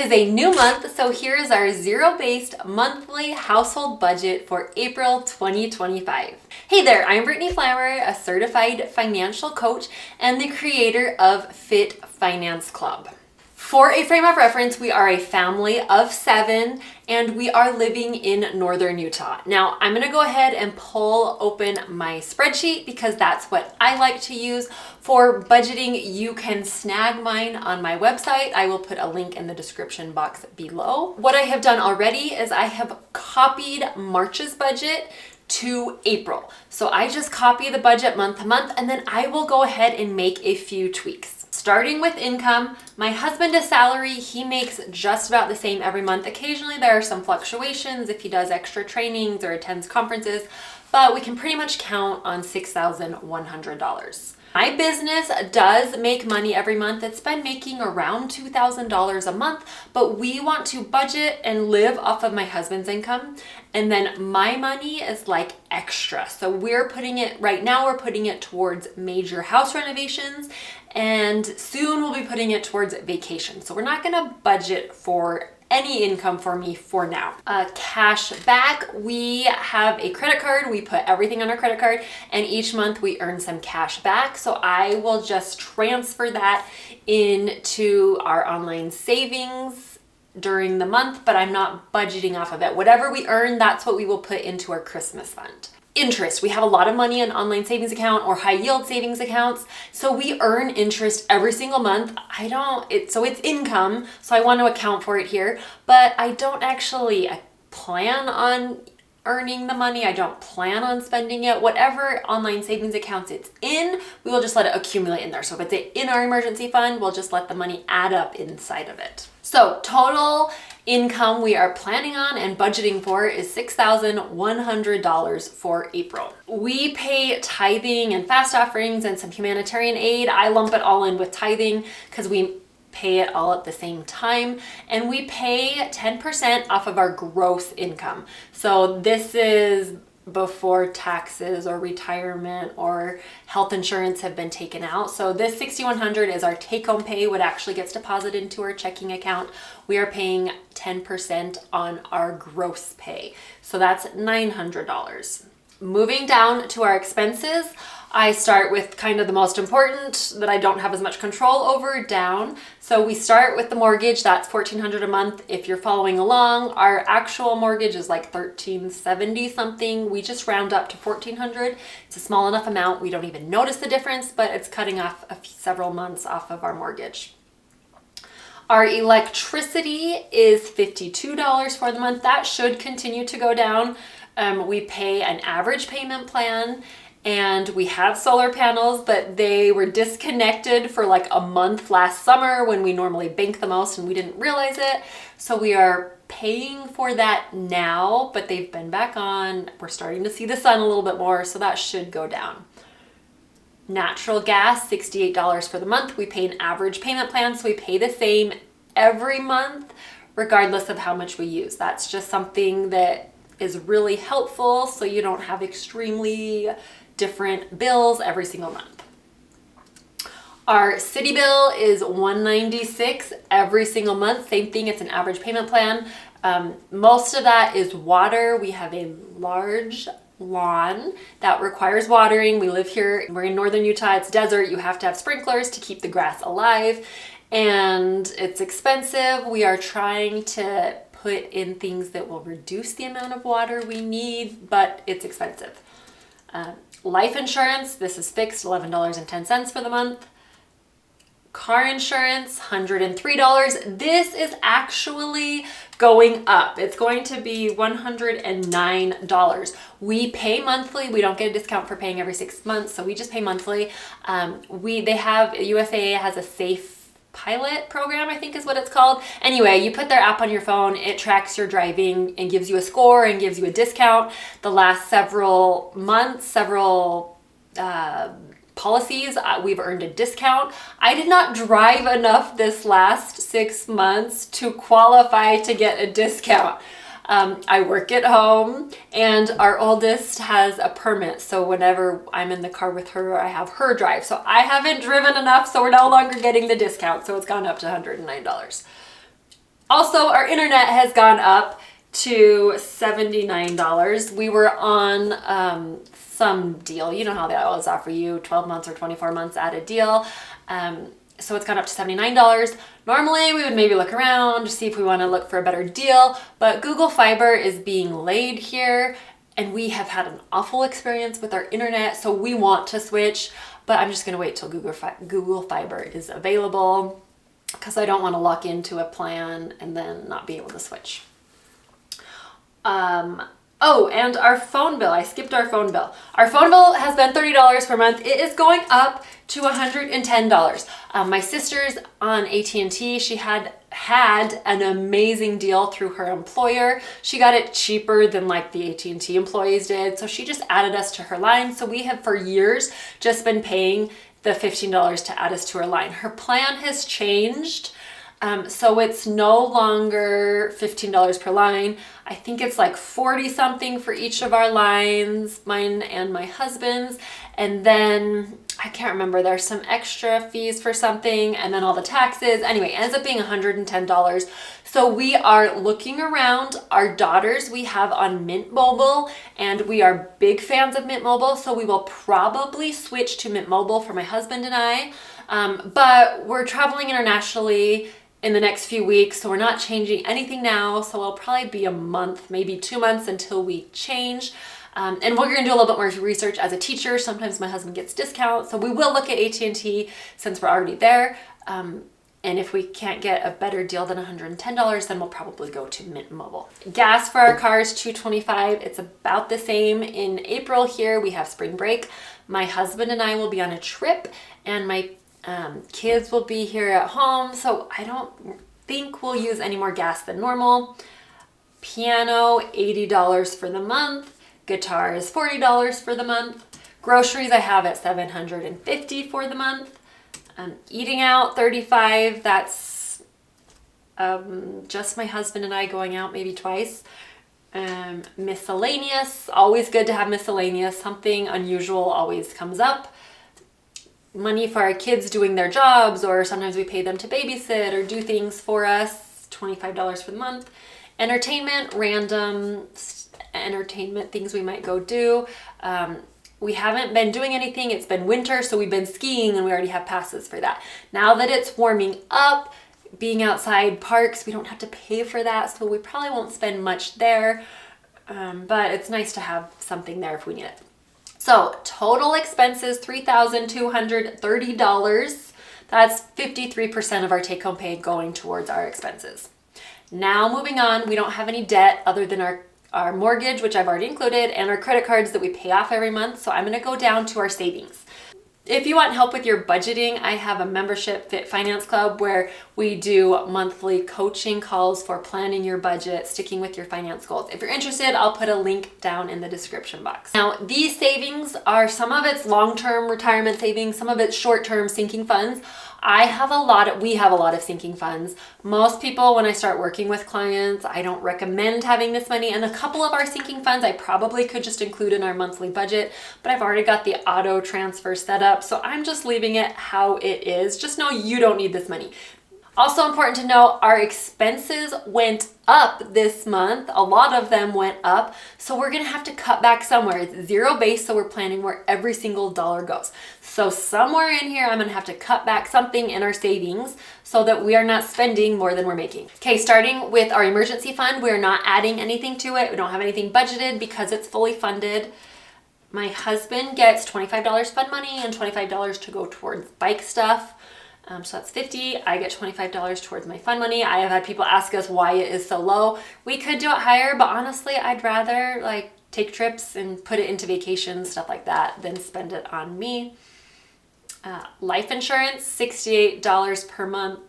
is a new month, so here is our zero-based monthly household budget for April 2025. Hey there, I'm Brittany Flammer, a certified financial coach and the creator of Fit Finance Club. For a frame of reference, we are a family of 7 and we are living in northern Utah. Now, I'm gonna go ahead and pull open my spreadsheet because that's what I like to use for budgeting. You can snag mine on my website. I will put a link in the description box below. What I have done already is I have copied March's budget to April. So I just copy the budget month to month and then I will go ahead and make a few tweaks. Starting with income, my husband is salary. He makes just about the same every month. Occasionally there are some fluctuations if he does extra trainings or attends conferences, but we can pretty much count on $6,100. My business does make money every month. It's been making around $2,000 a month, but we want to budget and live off of my husband's income. And then my money is like extra. So we're putting it, right now we're putting it towards major house renovations, and soon we'll be putting it towards vacation. So we're not gonna budget for any income for me for now. Cash back, we have a credit card. We put everything on our credit card and each month we earn some cash back. So I will just transfer that into our online savings during the month, but I'm not budgeting off of it. Whatever we earn, that's what we will put into our Christmas fund. Interest, we have a lot of money in online savings account or high yield savings accounts. So we earn interest every single month. So it's income. So I want to account for it here, but I don't actually plan on earning the money. I don't plan on spending it. Whatever online savings accounts it's in, we will just let it accumulate in there. So if it's in our emergency fund, we'll just let the money add up inside of it. So total income we are planning on and budgeting for is $6,100 for April. We pay tithing and fast offerings and some humanitarian aid. I lump it all in with tithing because we pay it all at the same time, and we pay 10% off of our gross income. So this is before taxes or retirement or health insurance have been taken out. So this $6,100 is our take-home pay, what actually gets deposited into our checking account. We are paying 10% on our gross pay. So that's $900. Moving down to our expenses, I start with kind of the most important that I don't have as much control over down. So we start with the mortgage, that's $1,400 a month. If you're following along, our actual mortgage is like $1,370 something. We just round up to $1,400. It's a small enough amount, we don't even notice the difference, but it's cutting off several months off of our mortgage. Our electricity is $52 for the month. That should continue to go down. We pay an average payment plan. And we have solar panels, but they were disconnected for like a month last summer when we normally bank the most and we didn't realize it. So we are paying for that now, but they've been back on. We're starting to see the sun a little bit more, so that should go down. Natural gas, $68 for the month. We pay an average payment plan, so we pay the same every month, regardless of how much we use. That's just something that is really helpful so you don't have extremely different bills every single month. Our city bill is $196 every single month. Same thing, it's an average payment plan. Most of that is water. We have a large lawn that requires watering. We live here, we're in northern Utah, it's desert. You have to have sprinklers to keep the grass alive, and it's expensive. We are trying to put in things that will reduce the amount of water we need, but it's expensive. Life insurance, this is fixed, $11.10 for the month. Car insurance, $103. This is actually going up. It's going to be $109. We pay monthly. We don't get a discount for paying every 6 months, so we just pay monthly. USAA has a safe pilot program, I think is what it's called. Anyway, you put their app on your phone, it tracks your driving and gives you a score and gives you a discount. The last several months, policies, we've earned a discount. I did not drive enough this last 6 months to qualify to get a discount. I work at home and our oldest has a permit. So whenever I'm in the car with her, I have her drive. So I haven't driven enough, so we're no longer getting the discount. So it's gone up to $109. Also, our internet has gone up to $79. We were on some deal. You know how they always offer you 12 months or 24 months at a deal. So it's gone up to $79. Normally we would maybe look around to see if we want to look for a better deal, but Google Fiber is being laid here and we have had an awful experience with our internet, so we want to switch, but I'm just going to wait till Google Fiber is available because I don't want to lock into a plan and then not be able to switch. Oh, and our phone bill. I skipped our phone bill. Our phone bill has been $30 per month. It is going up to $110. My sister's on AT&T. She had an amazing deal through her employer. She got it cheaper than like the AT&T employees did. So she just added us to her line. So we have for years just been paying the $15 to add us to her line. Her plan has changed. So it's no longer $15 per line. I think it's like 40 something for each of our lines, mine and my husband's. And then I can't remember, there's some extra fees for something and then all the taxes. Anyway, it ends up being $110. So we are looking around. Our daughters we have on Mint Mobile and we are big fans of Mint Mobile. So we will probably switch to Mint Mobile for my husband and I. But we're traveling internationally in the next few weeks, so we're not changing anything now. So it'll probably be a month, maybe 2 months until we change. And we're gonna do a little bit more research as a teacher. Sometimes my husband gets discounts, so we will look at AT&T since we're already there. And if we can't get a better deal than $110, then we'll probably go to Mint Mobile. Gas for our car is $2.25. It's about the same in April here. We have spring break. My husband and I will be on a trip, and my kids will be here at home, so I don't think we'll use any more gas than normal. Piano, $80 for the month. Guitar is $40 for the month. Groceries I have at $750 for the month. Eating out, $35. That's just my husband and I going out maybe twice. Miscellaneous, always good to have miscellaneous. Something unusual always comes up. Money for our kids doing their jobs, or sometimes we pay them to babysit or do things for us, $25 for the month. Entertainment, random entertainment things we might go do. We haven't been doing anything. It's been winter, so we've been skiing and we already have passes for that. Now that it's warming up, being outside parks, we don't have to pay for that, so we probably won't spend much there. But it's nice to have something there if we need it. So total expenses, $3,230. That's 53% of our take-home pay going towards our expenses. Now moving on, we don't have any debt other than our mortgage, which I've already included, and our credit cards that we pay off every month. So I'm gonna go down to our savings. If you want help with your budgeting, I have a membership Fit Finance Club where we do monthly coaching calls for planning your budget, sticking with your finance goals. If you're interested, I'll put a link down in the description box. Now, these savings are, some of it's long-term retirement savings, some of it's short-term sinking funds. We have a lot of sinking funds. Most people, when I start working with clients, I don't recommend having this money. And a couple of our sinking funds I probably could just include in our monthly budget, but I've already got the auto transfer set up, so I'm just leaving it how it is. Just know you don't need this money. Also important to know, our expenses went up this month. A lot of them went up. So we're gonna have to cut back somewhere. It's zero base, so we're planning where every single dollar goes. So somewhere in here, I'm gonna have to cut back something in our savings so that we are not spending more than we're making. Okay, starting with our emergency fund, we're not adding anything to it. We don't have anything budgeted because it's fully funded. My husband gets $25 fund money and $25 to go towards bike stuff. So that's $50. I get $25 towards my fund money. I have had people ask us why it is so low. We could do it higher, but honestly, I'd rather like take trips and put it into vacations, stuff like that, than spend it on me. Life insurance, $68 per month.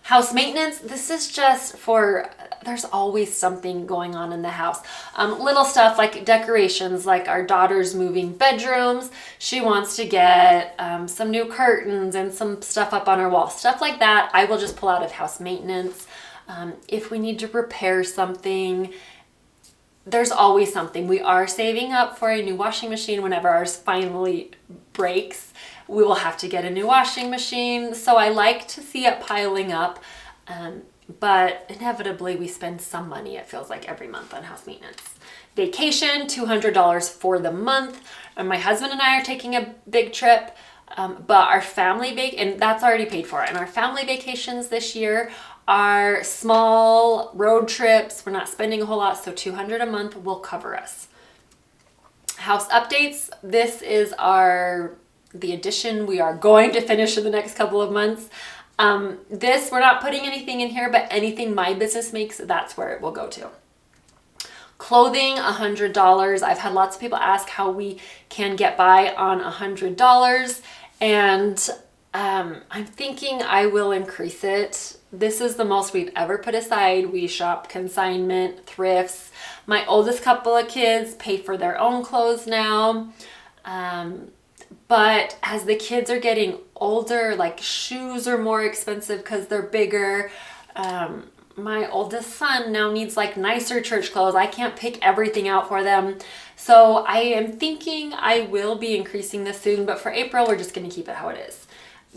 House maintenance, this is just for, there's always something going on in the house. Little stuff like decorations, like our daughter's moving bedrooms. She wants to get some new curtains and some stuff up on her wall. Stuff like that, I will just pull out of house maintenance. If we need to repair something, there's always something. We are saving up for a new washing machine whenever ours finally breaks. We will have to get a new washing machine. So I like to see it piling up. but inevitably we spend some money, it feels like, every month on house maintenance. Vacation, $200 for the month. And my husband and I are taking a big trip, but our family and that's already paid for. And our family vacations this year are small road trips. We're not spending a whole lot, so $200 a month will cover us. House updates. This is the addition we are going to finish in the next couple of months. We're not putting anything in here, but anything my business makes, that's where it will go to. Clothing, $100. I've had lots of people ask how we can get by on $100, and I'm thinking I will increase it. This is the most we've ever put aside. We shop consignment, thrifts. My oldest couple of kids pay for their own clothes now. But as the kids are getting older, like shoes are more expensive because they're bigger. My oldest son now needs like nicer church clothes. I can't pick everything out for them. So I am thinking I will be increasing this soon, but for April, we're just going to keep it how it is.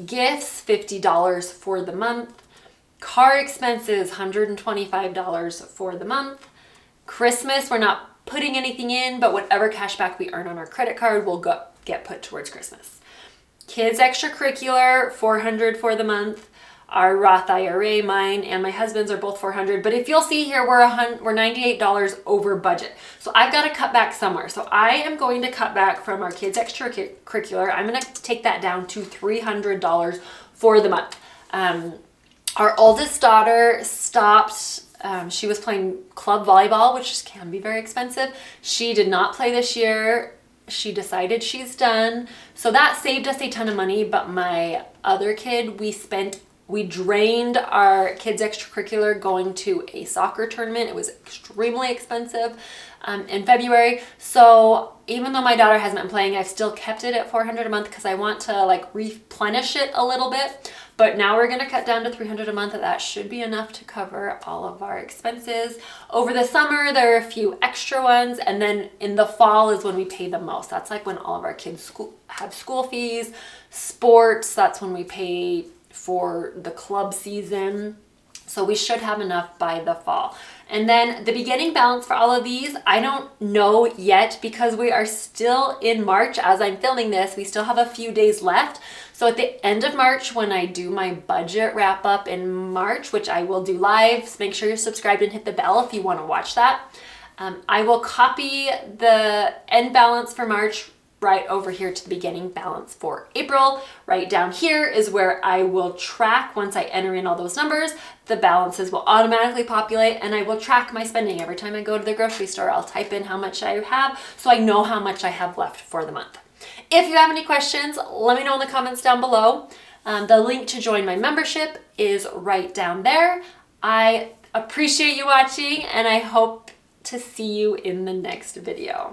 Gifts, $50 for the month. Car expenses, $125 for the month. Christmas, we're not putting anything in, but whatever cash back we earn on our credit card will get put towards Christmas. Kids extracurricular, $400 for the month. Our Roth IRA, mine and my husband's, are both $400. But if you'll see here, we're $98 over budget. So I've got to cut back somewhere. So I am going to cut back from our kids extracurricular. I'm going to take that down to $300 for the month. Our oldest daughter stopped. She was playing club volleyball, which can be very expensive. She did not play this year. She decided she's done. So that saved us a ton of money. But my other kid, we drained our kids extracurricular going to a soccer tournament. It was extremely expensive in February. So even though my daughter hasn't been playing, I've still kept it at $400 a month because I want to like replenish it a little bit. But now we're going to cut down to $300 a month. That should be enough to cover all of our expenses. Over the summer, there are a few extra ones. And then in the fall is when we pay the most. That's like when all of our kids have school fees, sports. That's when we pay for the club season. So we should have enough by the fall. And then the beginning balance for all of these, I don't know yet because we are still in March as I'm filming this. We still have a few days left. So at the end of March, when I do my budget wrap up in March, which I will do live, so make sure you're subscribed and hit the bell if you want to watch that. I will copy the end balance for March right over here to the beginning balance for April. Right down here is where I will track. Once I enter in all those numbers, the balances will automatically populate, and I will track my spending. Every time I go to the grocery store, I'll type in how much I have so I know how much I have left for the month. If you have any questions, let me know in the comments down below. The link to join my membership is right down there. I appreciate you watching, and I hope to see you in the next video.